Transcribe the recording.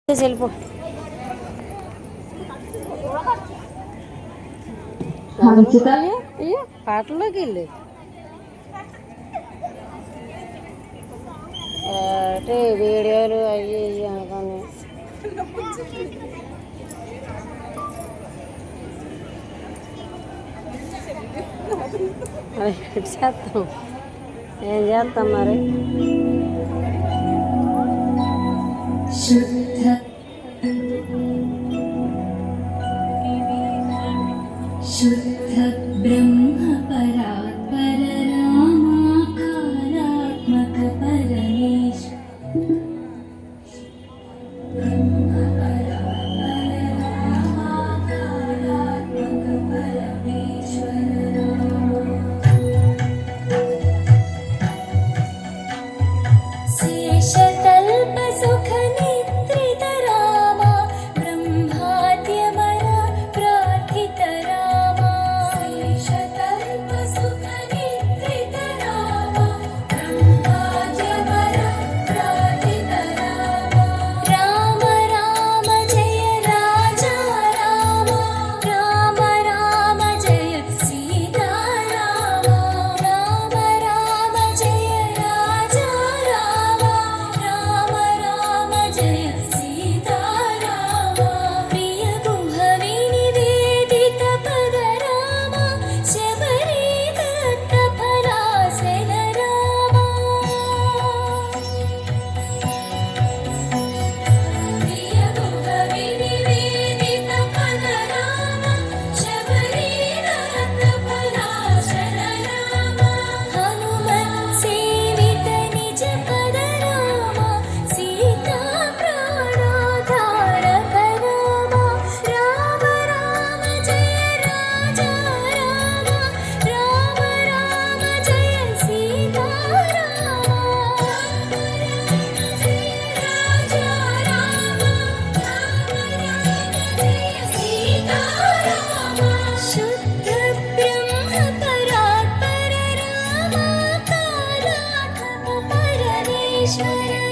వెళ్ళిపో పాటల్లోకి వెళ్ళి అంటే వీడియోలు అవి ఇవి అనుకోని అది చేస్తాం ఏం చేస్తాం మరి शुद्ध ब्रह्म परात्पर रामाकारात्मक परमेश्वर शेषतल्प सुख निद्रित रामा ब्रह्माद्यमन प्रार्थित रामा शेषतल्प सुख निद्रित रामा ब्रह्माद्यमन प्रार्थित रामा राम राम जय राजा राम राम राम जय सीता राम राम राम जय राजा राम राम राम जय सीता राम प्रिय गुहवि निवेदित पद राम शबरी दत्त फलासन राम प्रिय गुहवि निवेदित पद राम शबरी दत्त फलासन राम हनुमत् सेवित निज पद राम सीता प्राणोद्धारक राम राम राम जय राजा राम राम राम जय सीता राम राम राम जय राजा राम राम राम जय सीता राम शुद्ध ब्रह्म परात्पर रामाकारात्मक परमेश्वर